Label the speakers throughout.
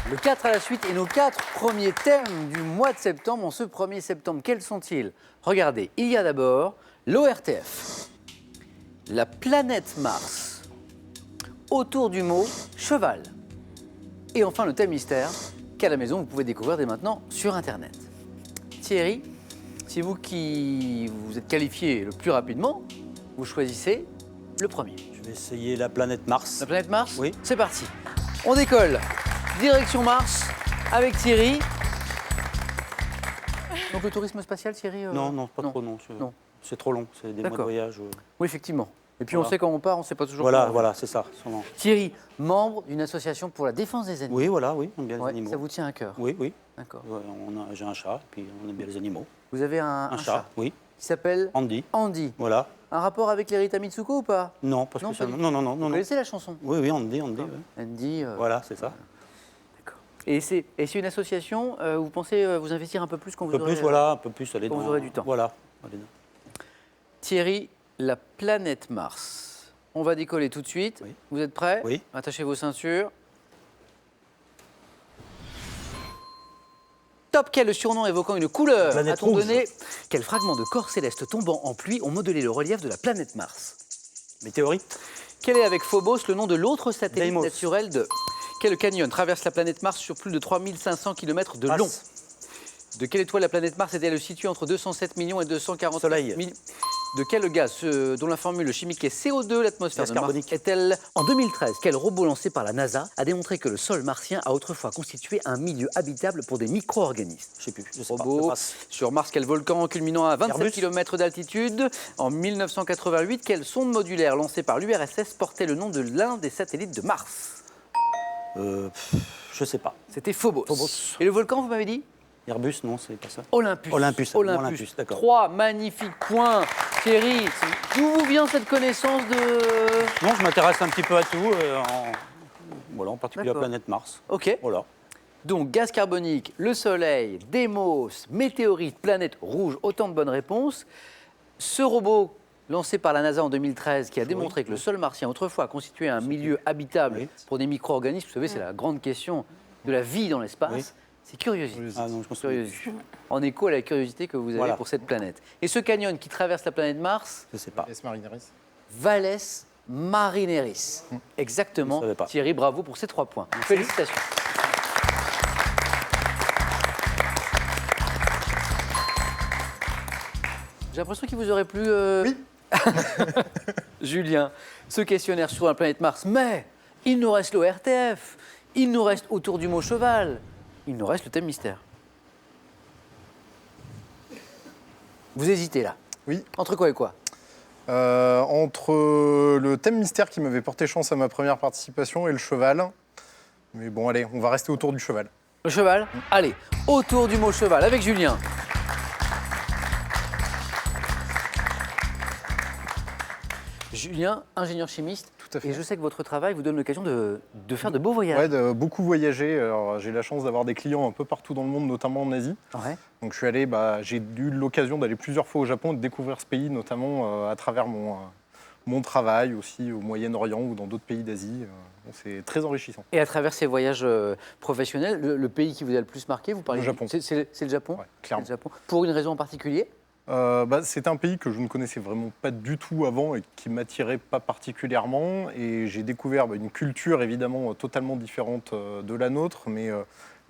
Speaker 1: Le 4 à la suite et nos 4 premiers thèmes du mois de septembre. En ce 1er septembre, quels sont-ils? Regardez, il y a d'abord l'ORTF, la planète Mars, autour du mot cheval. Et enfin le thème mystère qu'à la maison vous pouvez découvrir dès maintenant sur Internet. Thierry, c'est vous qui vous êtes qualifié le plus rapidement. Vous choisissez le premier.
Speaker 2: Je vais essayer la planète Mars.
Speaker 1: La planète Mars?
Speaker 2: Oui.
Speaker 1: C'est parti. On décolle. Direction Mars avec Thierry. Donc le tourisme spatial, Thierry
Speaker 2: Non, pas trop, non.
Speaker 1: Non.
Speaker 2: C'est trop long, c'est des mois de voyage.
Speaker 1: Oui, effectivement. Et puis
Speaker 2: Voilà.
Speaker 1: on sait quand on part, on ne sait pas toujours
Speaker 2: Voilà,
Speaker 1: quand on
Speaker 2: voilà, c'est ça. Sûrement.
Speaker 1: Thierry, membre d'une association pour la défense des animaux.
Speaker 2: Oui, voilà, oui, on aime bien
Speaker 1: Ouais,
Speaker 2: les animaux.
Speaker 1: ça vous tient à cœur.
Speaker 2: Oui, oui.
Speaker 1: D'accord.
Speaker 2: Ouais, j'ai un chat, puis on aime bien les animaux.
Speaker 1: Vous avez un
Speaker 2: chat, oui.
Speaker 1: qui s'appelle
Speaker 2: Andy.
Speaker 1: Andy.
Speaker 2: Voilà.
Speaker 1: Un rapport avec les Rita Mitsuko ou pas?
Speaker 2: Non, pas
Speaker 1: Non,
Speaker 2: spécialement.
Speaker 1: pas du
Speaker 2: Non.
Speaker 1: Vous connaissez la chanson?
Speaker 2: Oui, oui, Andy, ouais.
Speaker 1: Andy.
Speaker 2: Voilà, c'est ça.
Speaker 1: D'accord. Et c'est une association, vous pensez vous investir un peu plus quand
Speaker 2: Un
Speaker 1: vous
Speaker 2: peu
Speaker 1: aurez...
Speaker 2: plus, voilà, un peu plus. Aller
Speaker 1: quand vous
Speaker 2: dans-
Speaker 1: aurez du temps.
Speaker 2: Voilà. Allez.
Speaker 1: Thierry, la planète Mars. On va décoller tout de suite.
Speaker 2: Oui.
Speaker 1: Vous êtes prêts?
Speaker 2: Oui.
Speaker 1: Attachez vos ceintures. Top, quel surnom évoquant une couleur
Speaker 2: Planète
Speaker 1: a-t-on
Speaker 2: rouge.
Speaker 1: donné? Quel fragment de corps céleste tombant en pluie ont modelé le relief de la planète Mars?
Speaker 2: Météorite.
Speaker 1: Quel est avec Phobos le nom de l'autre satellite
Speaker 2: Deimos.
Speaker 1: naturel de... Quel canyon traverse la planète Mars sur plus de 3500 km de long?
Speaker 2: Passe.
Speaker 1: De quelle étoile la planète Mars est-elle située entre 207 millions et 240
Speaker 2: Soleil.
Speaker 1: millions? De quel gaz dont la formule chimique est CO2, l'atmosphère
Speaker 2: Gaz
Speaker 1: de Mars
Speaker 2: carbonique.
Speaker 1: est-elle? En 2013, quel robot lancé par la NASA a démontré que le sol martien a autrefois constitué un milieu habitable pour des micro-organismes?
Speaker 2: Je sais plus, je sais pas.
Speaker 1: Robot.
Speaker 2: Je passe.
Speaker 1: Sur Mars, quel volcan culminant à 27
Speaker 2: Airbus.
Speaker 1: km d'altitude? En 1988, quelle sonde modulaire lancée par l'URSS portait le nom de l'un des satellites de Mars?
Speaker 2: Je sais pas.
Speaker 1: C'était Phobos.
Speaker 2: Phobos.
Speaker 1: Et le volcan, vous m'avez dit?
Speaker 2: Airbus, non, c'est pas ça.
Speaker 1: Olympus.
Speaker 2: Olympus, d'accord.
Speaker 1: 3 magnifiques points. Thierry, d'où vous vient cette connaissance de...
Speaker 2: Non, je m'intéresse un petit peu à tout, voilà, en particulier la
Speaker 1: D'accord.
Speaker 2: planète Mars.
Speaker 1: Ok.
Speaker 2: Voilà.
Speaker 1: Donc, gaz carbonique, le Soleil, Deimos, météorite, planète rouge, autant de bonnes réponses. Ce robot lancé par la NASA en 2013 qui a démontré que le sol martien autrefois a constitué un milieu habitable
Speaker 2: Oui.
Speaker 1: pour des micro-organismes, vous savez, c'est la grande question de la vie dans l'espace.
Speaker 2: Oui.
Speaker 1: C'est Curiosity.
Speaker 2: Ah non, je pense que
Speaker 1: Curiosity. En écho à la curiosité que vous avez
Speaker 2: Voilà.
Speaker 1: pour cette planète. Et ce canyon qui traverse la planète Mars,
Speaker 2: je sais pas.
Speaker 1: Valles Marineris.
Speaker 2: Je
Speaker 1: Exactement.
Speaker 2: savais pas.
Speaker 1: Thierry, bravo pour ces 3 points. Félicitations. J'ai l'impression qu'il vous aurait plu. Oui. Julien, ce questionnaire sur la planète Mars. Mais il nous reste l'ORTF. Il nous reste autour du mot cheval. Il nous reste le thème mystère. Vous hésitez là.
Speaker 3: Oui.
Speaker 1: Entre quoi et quoi?
Speaker 3: Entre le thème mystère qui m'avait porté chance à ma première participation et le cheval. Mais bon, allez, on va rester autour du cheval.
Speaker 1: Le cheval? Allez, autour du mot cheval avec Julien. Julien, ingénieur chimiste.
Speaker 3: Tout à fait.
Speaker 1: Et je sais que votre travail vous donne l'occasion de faire de beaux voyages.
Speaker 3: Ouais, de beaucoup voyager. Alors, j'ai la chance d'avoir des clients un peu partout dans le monde, notamment en Asie.
Speaker 1: Ouais.
Speaker 3: Donc je suis allé, j'ai eu l'occasion d'aller plusieurs fois au Japon et de découvrir ce pays, notamment à travers mon travail, aussi au Moyen-Orient ou dans d'autres pays d'Asie. Donc, c'est très enrichissant.
Speaker 1: Et à travers ces voyages professionnels, le pays qui vous a le plus marqué, vous parlez
Speaker 3: Le Japon.
Speaker 1: C'est le Japon?
Speaker 3: Ouais, clairement.
Speaker 1: C'est le Japon. Pour une raison en particulier?
Speaker 3: C'est un pays que je ne connaissais vraiment pas du tout avant et qui m'attirait pas particulièrement. Et j'ai découvert une culture évidemment totalement différente de la nôtre, mais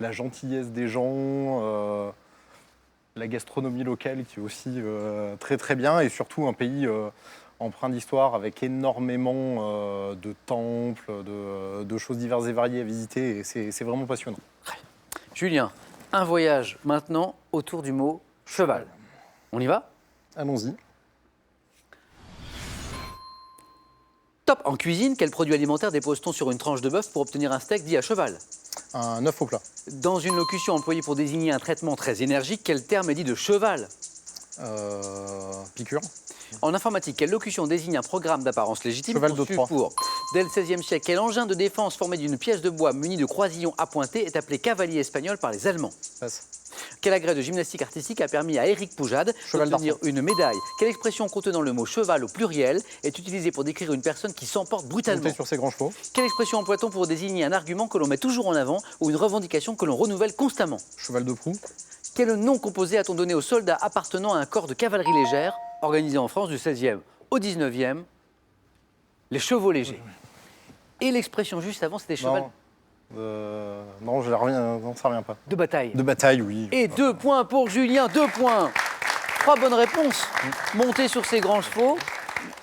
Speaker 3: la gentillesse des gens, la gastronomie locale qui est aussi très très bien, et surtout un pays empreint d'histoire avec énormément de temples, de choses diverses et variées à visiter. Et c'est vraiment passionnant.
Speaker 1: Julien, un voyage maintenant autour du mot cheval. On y va?
Speaker 3: Allons-y.
Speaker 1: Top. En cuisine, quel produit alimentaire dépose-t-on sur une tranche de bœuf pour obtenir un steak dit à cheval?
Speaker 3: Un œuf au plat.
Speaker 1: Dans une locution employée pour désigner un traitement très énergique, quel terme est dit de cheval?
Speaker 3: Piqûre.
Speaker 1: En informatique, quelle locution désigne un programme d'apparence légitime
Speaker 3: Cheval
Speaker 1: conçu
Speaker 3: d'O3.
Speaker 1: pour Dès le XVIe siècle, quel engin de défense formé d'une pièce de bois munie de croisillons appointés est appelé cavalier espagnol par les Allemands?
Speaker 3: Passe.
Speaker 1: Quel agrès de gymnastique artistique a permis à Éric Poujade
Speaker 3: Cheval
Speaker 1: d'obtenir
Speaker 3: d'arçon.
Speaker 1: une médaille? Quelle expression contenant le mot cheval au pluriel est utilisée pour décrire une personne qui s'emporte brutalement?
Speaker 3: Monter sur ses grands chevaux.
Speaker 1: Quelle expression emploie-t-on pour désigner un argument que l'on met toujours en avant ou une revendication que l'on renouvelle constamment?
Speaker 3: Cheval de proue.
Speaker 1: Quel nom composé a-t-on donné aux soldats appartenant à un corps de cavalerie légère organisé en France du XVIe au XIXe? Les chevaux légers. Et l'expression juste avant, c'était cheval
Speaker 3: Non, non, ça revient pas.
Speaker 1: de bataille.
Speaker 3: De bataille, oui.
Speaker 1: Et 2 points pour Julien, 2 points. 3 bonnes réponses. Monter sur ses grands chevaux.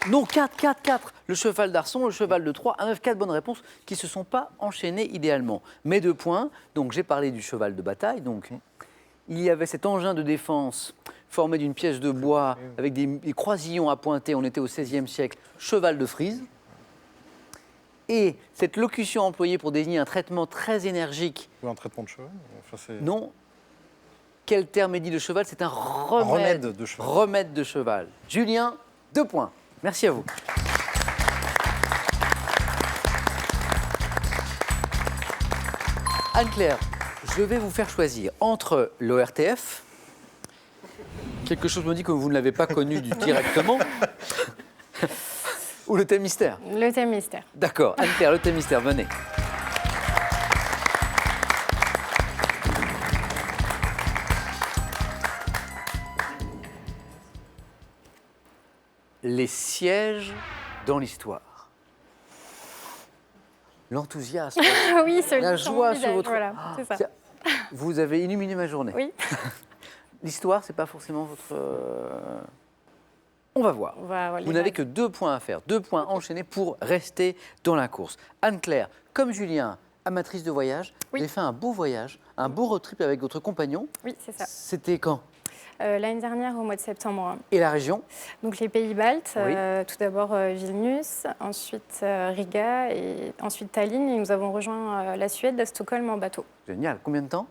Speaker 1: Non, 4. Le cheval d'Arçon, le cheval de Troie, 1, 9, 4 bonnes réponses qui ne se sont pas enchaînées idéalement. Mais 2 points. Donc j'ai parlé du cheval de bataille. Donc il y avait cet engin de défense formé d'une pièce de bois avec des croisillons appointés. On était au XVIe siècle. Cheval de frise. Et cette locution employée pour désigner un traitement très énergique.
Speaker 3: Ou un traitement de cheval. Enfin, c'est...
Speaker 1: Non. Quel terme est dit de cheval? C'est un remède.
Speaker 3: Remède de cheval.
Speaker 1: Remède de cheval. Julien, 2 points. Merci à vous. Anne-Claire, je vais vous faire choisir entre l'ORTF, quelque chose me dit que vous ne l'avez pas connu directement, ou le thème mystère.
Speaker 4: Le thème mystère.
Speaker 1: D'accord, Anne-Claire, le thème mystère, venez. Les sièges dans l'histoire. L'enthousiasme,
Speaker 4: Ah oui,
Speaker 1: la joie sur votre...
Speaker 4: Voilà, c'est ça.
Speaker 1: Tiens, vous avez illuminé ma journée.
Speaker 4: Oui,
Speaker 1: L'histoire, c'est pas forcément votre... On va voir.
Speaker 4: on va
Speaker 1: Vous n'avez que 2 points à faire, 2 points enchaînés pour rester dans la course. Anne-Claire, comme Julien, amatrice de voyage,
Speaker 4: Oui.
Speaker 1: vous avez fait un beau voyage, un beau road trip avec votre compagnon.
Speaker 4: Oui, c'est ça.
Speaker 1: C'était quand?
Speaker 4: L'année dernière, au mois de septembre.
Speaker 1: Et la région?
Speaker 4: Donc les pays baltes,
Speaker 1: Oui.
Speaker 4: tout d'abord Vilnius, ensuite Riga et ensuite Tallinn. Et nous avons rejoint la Suède, à Stockholm en bateau.
Speaker 1: Génial. Combien de temps?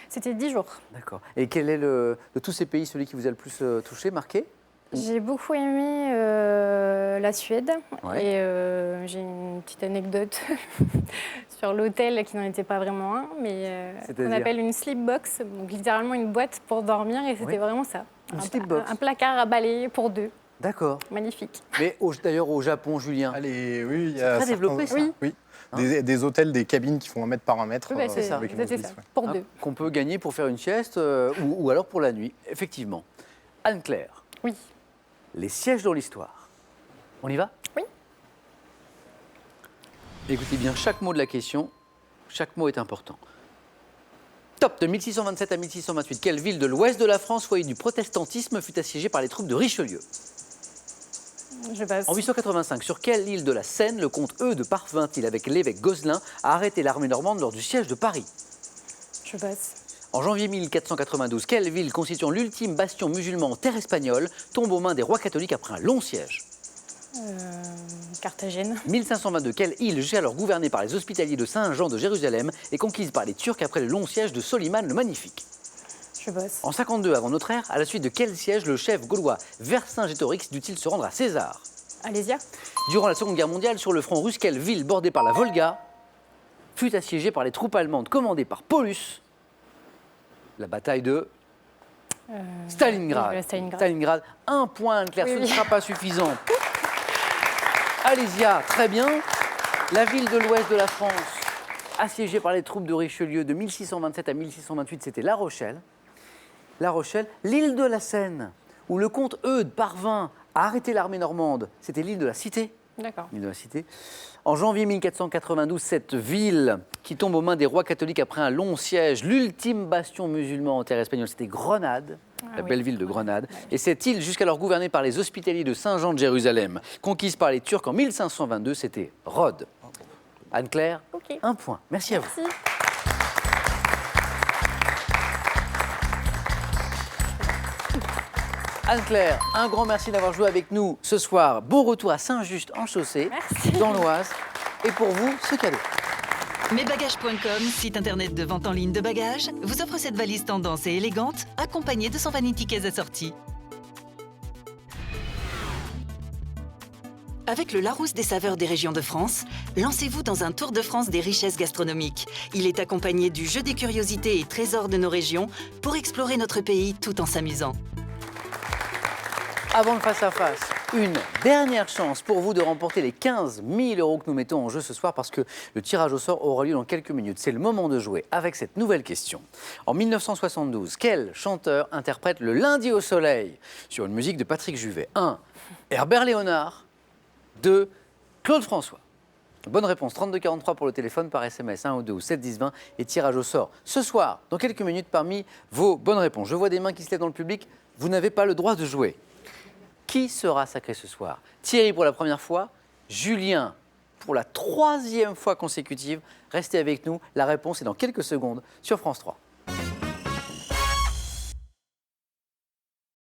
Speaker 4: C'était 10 jours.
Speaker 1: D'accord. Et quel est, de tous ces pays, celui qui vous a le plus touché, marqué?
Speaker 4: J'ai beaucoup aimé la Suède
Speaker 1: Ouais.
Speaker 4: et j'ai une petite anecdote sur l'hôtel qui n'en était pas vraiment un, mais qu'on
Speaker 1: C'est-à-dire
Speaker 4: appelle une sleep box, donc littéralement une boîte pour dormir et c'était
Speaker 1: Oui.
Speaker 4: vraiment ça.
Speaker 1: Une sleep box.
Speaker 4: Un placard à balai pour 2,
Speaker 1: D'accord.
Speaker 4: magnifique.
Speaker 1: Mais d'ailleurs, au Japon, Julien,
Speaker 3: Allez, oui, il y
Speaker 1: c'est
Speaker 3: a
Speaker 1: très
Speaker 3: certains-
Speaker 1: développé, ça.
Speaker 4: Oui.
Speaker 3: Oui.
Speaker 1: Hein
Speaker 3: Des hôtels, des cabines qui font 1 mètre par 1 mètre.
Speaker 4: Oui, bah, c'est
Speaker 3: avec une
Speaker 4: c'était
Speaker 3: hôtesse,
Speaker 4: ça,
Speaker 3: ouais.
Speaker 4: pour
Speaker 1: Hein,
Speaker 4: 2.
Speaker 1: qu'on peut gagner pour faire une sieste ou alors pour la nuit, effectivement. Anne-Claire,
Speaker 4: Oui.
Speaker 1: les sièges dans l'histoire. On y va?
Speaker 4: Oui.
Speaker 1: Écoutez bien chaque mot de la question, chaque mot est important. Top, de 1627 à 1628, quelle ville de l'ouest de la France, foyer du protestantisme, fut assiégée par les troupes de Richelieu?
Speaker 4: Je passe.
Speaker 1: En 885, sur quelle île de la Seine le comte Eudes de Parventil, avec l'évêque Gozlin, a arrêté l'armée normande lors du siège de Paris?
Speaker 4: Je passe.
Speaker 1: En janvier 1492, quelle ville constituant l'ultime bastion musulman en terre espagnole tombe aux mains des rois catholiques après un long siège?
Speaker 4: Carthagène.
Speaker 1: 1522, quelle île, jusqu'alors gouvernée par les hospitaliers de Saint-Jean de Jérusalem, est conquise par les Turcs après le long siège de Soliman le Magnifique?
Speaker 4: Je passe.
Speaker 1: En 52 avant notre ère, à la suite de quel siège le chef gaulois Vercingétorix dut-il se rendre à César?
Speaker 4: Alésia.
Speaker 1: Durant la Seconde Guerre mondiale, sur le front russe, quelle ville bordée par la Volga fut assiégée par les troupes allemandes commandées par Paulus? La bataille de Stalingrad.
Speaker 4: oui, voilà, Stalingrad.
Speaker 1: Stalingrad. 1 point, Anne-Claire,
Speaker 4: Oui,
Speaker 1: ce
Speaker 4: oui.
Speaker 1: ne sera pas suffisant. Alésia, très bien. La ville de l'ouest de la France, assiégée par les troupes de Richelieu de 1627 à 1628, c'était La Rochelle. La Rochelle, l'île de la Seine, où le comte Eudes parvint à arrêter l'armée normande, c'était l'île de la Cité.
Speaker 4: D'accord.
Speaker 1: L'île de la Cité. En janvier 1492, cette ville qui tombe aux mains des rois catholiques après un long siège, l'ultime bastion musulman en terre espagnole, c'était Grenade, la
Speaker 4: oui.
Speaker 1: belle ville de Grenade.
Speaker 4: Ouais.
Speaker 1: Et cette île, jusqu'alors gouvernée par les hospitaliers de Saint-Jean de Jérusalem, conquise par les Turcs en 1522, c'était Rhodes. Anne-Claire,
Speaker 4: Ok.
Speaker 1: 1 point. Merci à vous.
Speaker 4: Merci.
Speaker 1: Anne-Claire, un grand merci d'avoir joué avec nous ce soir. Bon retour à Saint-Just en chaussée,
Speaker 4: Merci.
Speaker 1: dans l'Oise. Et pour vous, ce cadeau.
Speaker 5: Mesbagages.com, site internet de vente en ligne de bagages, vous offre cette valise tendance et élégante, accompagnée de son vanity case assorti. Avec le Larousse des saveurs des régions de France, lancez-vous dans un tour de France des richesses gastronomiques. Il est accompagné du jeu des curiosités et trésors de nos régions pour explorer notre pays tout en s'amusant.
Speaker 1: Avant le face-à-face, une dernière chance pour vous de remporter les 15 000 € que nous mettons en jeu ce soir parce que le tirage au sort aura lieu dans quelques minutes. C'est le moment de jouer avec cette nouvelle question. En 1972, quel chanteur interprète Le Lundi au Soleil sur une musique de Patrick Juvet? 1. Herbert Léonard. 2. Claude François. Bonne réponse, 3243 pour le téléphone, par SMS, 1 ou 2 ou 7 10 20 et tirage au sort ce soir, dans quelques minutes, parmi vos bonnes réponses. Je vois des mains qui se lèvent dans le public, vous n'avez pas le droit de jouer. Qui sera sacré ce soir? Thierry pour la première fois, Julien pour la 3e fois consécutive. Restez avec nous, la réponse est dans quelques secondes sur France 3.